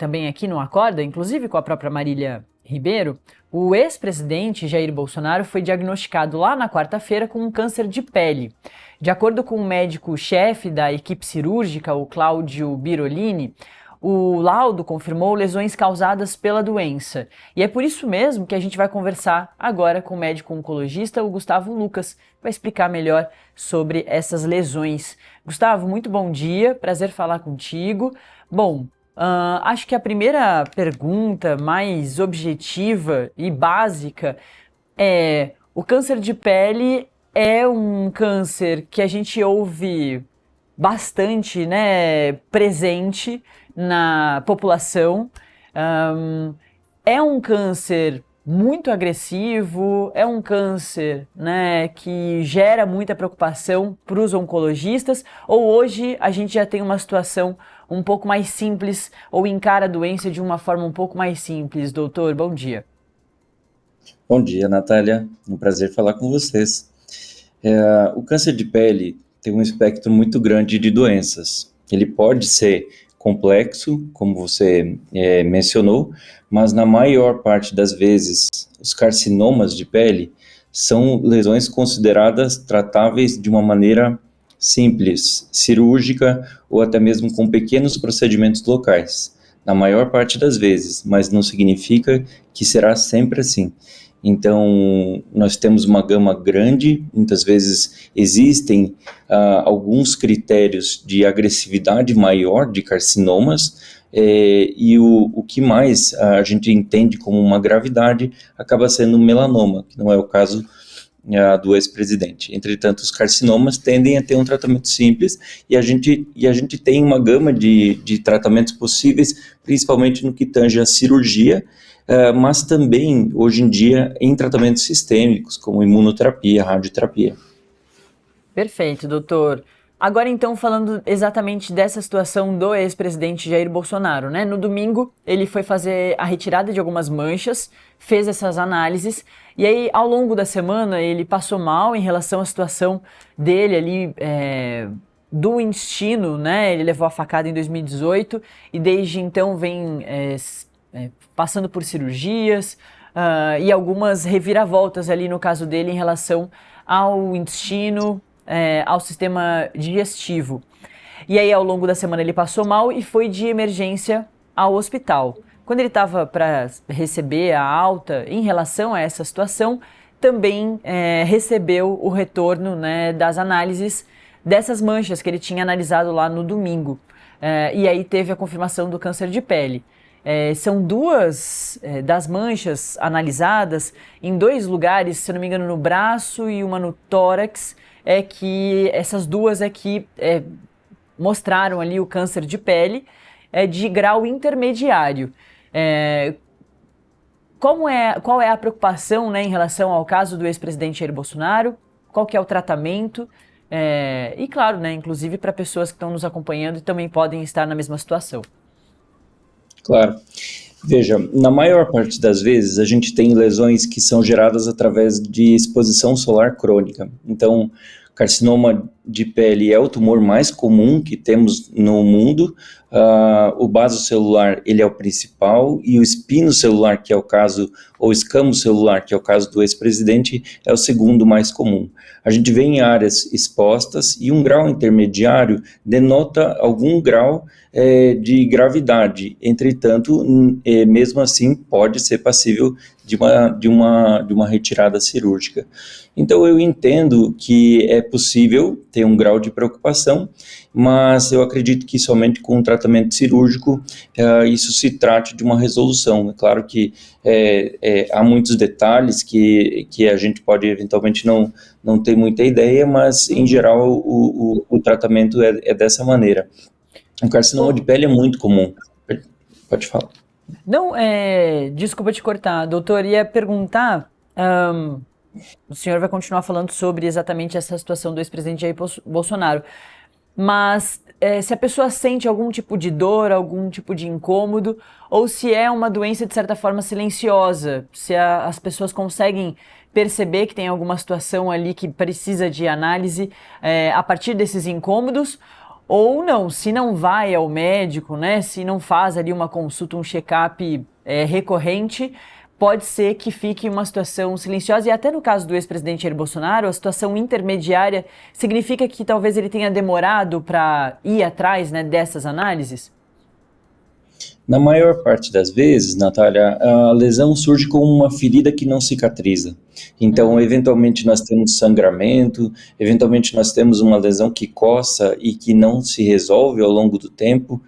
também aqui no Acorda, inclusive com a própria Marília Ribeiro, o ex-presidente Jair Bolsonaro foi diagnosticado lá na quarta-feira com um câncer de pele. De acordo com o médico-chefe da equipe cirúrgica, o Cláudio Birolini, o laudo confirmou lesões causadas pela doença. E é por isso mesmo que a gente vai conversar agora com o médico oncologista, o Gustavo Lucas, que vai explicar melhor sobre essas lesões. Gustavo, muito bom dia, prazer falar contigo. Bom, acho que a primeira pergunta mais objetiva e básica é: o câncer de pele é um câncer que a gente ouve bastante, né, presente na população. É um câncer muito agressivo, é um câncer, né, que gera muita preocupação para os oncologistas, ou hoje a gente já tem uma situação um pouco mais simples, ou encara a doença de uma forma um pouco mais simples? Doutor, bom dia. Bom dia, Natália. Um prazer falar com vocês. O câncer de pele tem um espectro muito grande de doenças. Ele pode ser complexo, como você mencionou, mas na maior parte das vezes, os carcinomas de pele são lesões consideradas tratáveis de uma maneira simples, cirúrgica ou até mesmo com pequenos procedimentos locais. Na maior parte das vezes, mas não significa que será sempre assim. Então, nós temos uma gama grande, muitas vezes existem alguns critérios de agressividade maior de carcinomas, e o que mais a gente entende como uma gravidade acaba sendo o melanoma, que não é o caso do ex-presidente. Entretanto, os carcinomas tendem a ter um tratamento simples e a gente tem uma gama de tratamentos possíveis, principalmente no que tange a cirurgia, mas também, hoje em dia, em tratamentos sistêmicos, como imunoterapia, radioterapia. Perfeito, doutor. Agora, então, falando exatamente dessa situação do ex-presidente Jair Bolsonaro, né? No domingo, ele foi fazer a retirada de algumas manchas, fez essas análises, e aí, ao longo da semana, ele passou mal em relação à situação dele ali, do intestino, né? Ele levou a facada em 2018 e desde então vem passando por cirurgias e algumas reviravoltas ali no caso dele em relação ao intestino, ao sistema digestivo. E aí ao longo da semana ele passou mal e foi de emergência ao hospital. Quando ele estava para receber a alta em relação a essa situação, também recebeu o retorno, né, das análises dessas manchas que ele tinha analisado lá no domingo. E aí teve a confirmação do câncer de pele. São duas das manchas analisadas em 2 lugares, se eu não me engano, no braço e uma no tórax, que essas duas que mostraram ali o câncer de pele de grau intermediário. Qual é a preocupação, né, em relação ao caso do ex-presidente Jair Bolsonaro? Qual que é o tratamento? E claro, né, inclusive para pessoas que estão nos acompanhando e também podem estar na mesma situação. Claro. Veja, na maior parte das vezes a gente tem lesões que são geradas através de exposição solar crônica. Então, carcinoma de pele é o tumor mais comum que temos no mundo. O basocelular, ele é o principal, e o espinocelular, que é o caso, ou escamo celular, que é o caso do ex-presidente, é o segundo mais comum. A gente vê em áreas expostas e um grau intermediário denota algum grau de gravidade. Entretanto, mesmo assim, pode ser passível de uma retirada cirúrgica. Então, eu entendo que é possível ter um grau de preocupação, mas eu acredito que somente com um tratamento cirúrgico isso se trate de uma resolução. É claro que há muitos detalhes que a gente pode eventualmente não ter muita ideia, mas em geral o tratamento é dessa maneira. O carcinoma de pele é muito comum. Pode falar. Não, desculpa te cortar, doutor, ia perguntar, o senhor vai continuar falando sobre exatamente essa situação do ex-presidente Jair Bolsonaro, mas se a pessoa sente algum tipo de dor, algum tipo de incômodo, ou se é uma doença de certa forma silenciosa, se as pessoas conseguem perceber que tem alguma situação ali que precisa de análise a partir desses incômodos, ou não, se não vai ao médico, né, se não faz ali uma consulta, um check-up recorrente, pode ser que fique uma situação silenciosa. E até no caso do ex-presidente Jair Bolsonaro, a situação intermediária significa que talvez ele tenha demorado para ir atrás, né, dessas análises? Na maior parte das vezes, Natália, a lesão surge como uma ferida que não cicatriza. Então, eventualmente, nós temos sangramento, eventualmente, nós temos uma lesão que coça e que não se resolve ao longo do tempo.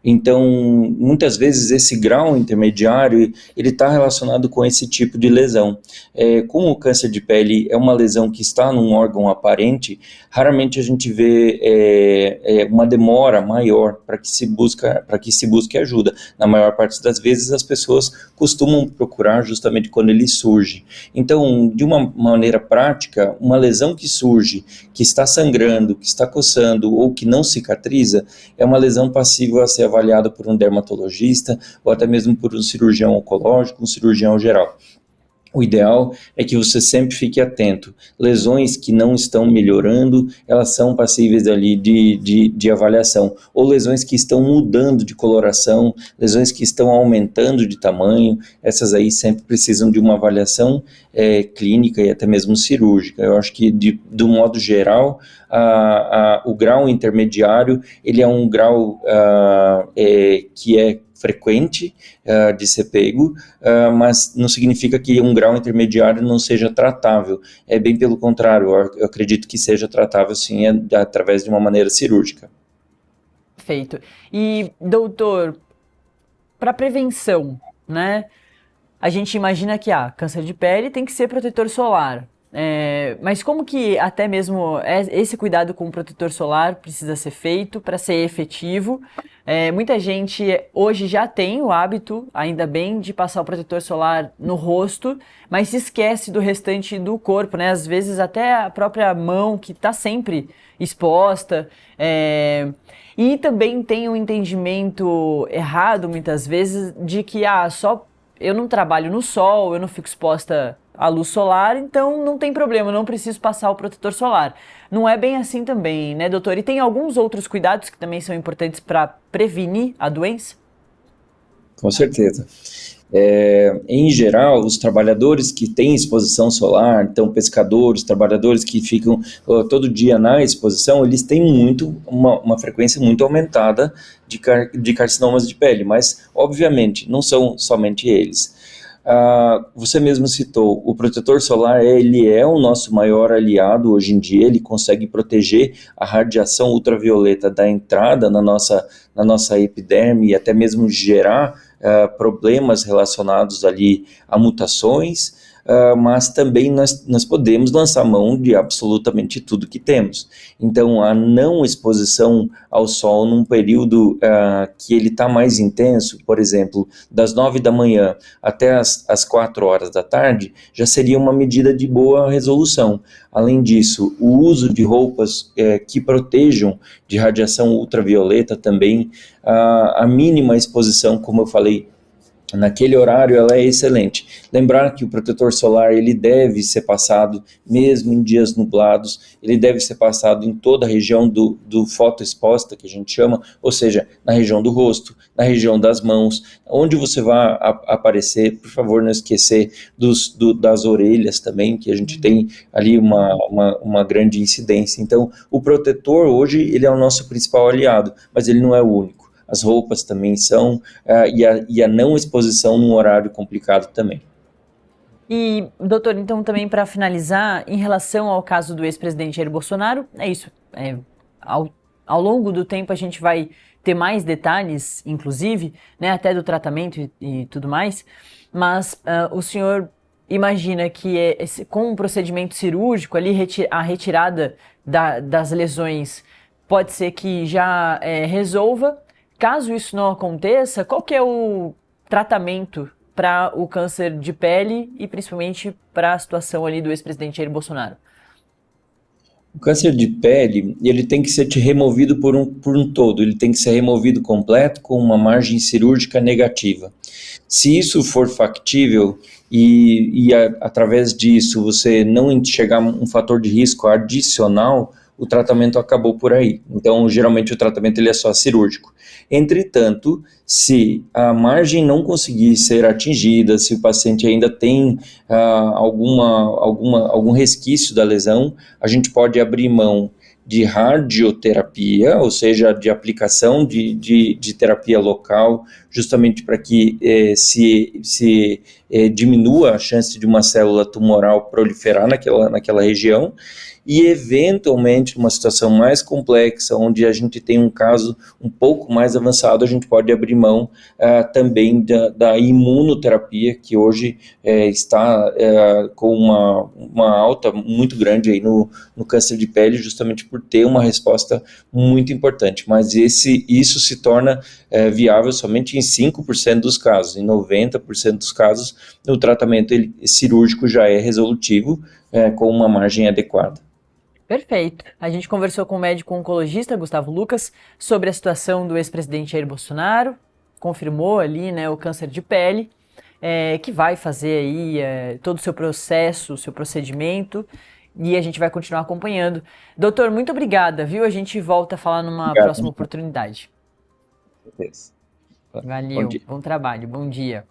Então, muitas vezes, esse grau intermediário, ele está relacionado com esse tipo de lesão. Como o câncer de pele é uma lesão que está num órgão aparente, raramente a gente vê uma demora maior para que se busque ajuda. Na maior parte das vezes, as pessoas costumam procurar justamente quando ele surge. Então, de uma maneira prática, uma lesão que surge, que está sangrando, que está coçando ou que não cicatriza, é uma lesão passível a ser avaliada por um dermatologista ou até mesmo por um cirurgião oncológico, um cirurgião geral. O ideal é que você sempre fique atento. Lesões que não estão melhorando, elas são passíveis ali de avaliação. Ou lesões que estão mudando de coloração, lesões que estão aumentando de tamanho, essas aí sempre precisam de uma avaliação clínica e até mesmo cirúrgica. Eu acho que, do modo geral, o grau intermediário, ele é um grau que é frequente de ser pego, mas não significa que um grau intermediário não seja tratável. É bem pelo contrário, eu acredito que seja tratável sim através de uma maneira cirúrgica. Perfeito. E, doutor, para prevenção, né? A gente imagina que câncer de pele tem que ser protetor solar. Mas como que até mesmo esse cuidado com o protetor solar precisa ser feito para ser efetivo? Muita gente hoje já tem o hábito, ainda bem, de passar o protetor solar no rosto, mas se esquece do restante do corpo, né? Às vezes até a própria mão que está sempre exposta. E também tem um entendimento errado, muitas vezes, de que só eu não trabalho no sol, eu não fico exposta à luz solar, então não tem problema, eu não preciso passar o protetor solar. Não é bem assim também, né, doutor? E tem alguns outros cuidados que também são importantes para prevenir a doença? Com certeza. Em geral, os trabalhadores que têm exposição solar, então pescadores, trabalhadores que ficam todo dia na exposição, eles têm uma frequência muito aumentada de carcinomas de pele, mas obviamente não são somente eles. Você mesmo citou, o protetor solar, ele é o nosso maior aliado hoje em dia, ele consegue proteger a radiação ultravioleta da entrada na nossa epiderme e até mesmo gerar problemas relacionados ali a mutações, mas também nós podemos lançar mão de absolutamente tudo que temos. Então, a não exposição ao sol num período que ele está mais intenso, por exemplo, das 9 da manhã até as 4 horas da tarde, já seria uma medida de boa resolução. Além disso, o uso de roupas que protejam de radiação ultravioleta também, a mínima exposição, como eu falei, naquele horário, ela é excelente. Lembrar que o protetor solar, ele deve ser passado, mesmo em dias nublados, ele deve ser passado em toda a região do fotoexposta, que a gente chama, ou seja, na região do rosto, na região das mãos, onde você vai aparecer. Por favor, não esquecer das orelhas também, que a gente tem ali uma grande incidência. Então, o protetor hoje, ele é o nosso principal aliado, mas ele não é o único. As roupas também são, e a não exposição num horário complicado também. E, doutor, então também para finalizar, em relação ao caso do ex-presidente Jair Bolsonaro, é isso. Ao longo do tempo a gente vai ter mais detalhes, inclusive, né, até do tratamento e tudo mais, mas o senhor imagina que com um procedimento cirúrgico ali, a retirada das lesões pode ser que já resolva. Caso isso não aconteça, qual que é o tratamento para o câncer de pele e principalmente para a situação ali do ex-presidente Jair Bolsonaro? O câncer de pele, ele tem que ser removido por um todo, ele tem que ser removido completo com uma margem cirúrgica negativa. Se isso for factível através disso você não enxergar um fator de risco adicional, o tratamento acabou por aí. Então, geralmente o tratamento ele é só cirúrgico. Entretanto, se a margem não conseguir ser atingida, se o paciente ainda tem algum resquício da lesão, a gente pode abrir mão de radioterapia, ou seja, de aplicação de terapia local, justamente para que se diminua a chance de uma célula tumoral proliferar naquela região, e eventualmente, numa situação mais complexa, onde a gente tem um caso um pouco mais avançado, a gente pode abrir mão também da imunoterapia, que hoje está com uma alta muito grande aí no câncer de pele, justamente por ter uma resposta muito importante. Mas isso se torna viável somente em 5% dos casos. Em 90% dos casos, o tratamento cirúrgico já é resolutivo, com uma margem adequada. Perfeito. A gente conversou com o médico oncologista Gustavo Lucas sobre a situação do ex-presidente Jair Bolsonaro, confirmou ali, né, o câncer de pele, que vai fazer aí todo o seu processo, o seu procedimento, e a gente vai continuar acompanhando. Doutor, muito obrigada, viu? A gente volta a falar numa próxima oportunidade. Beleza. Valeu, bom trabalho, bom dia.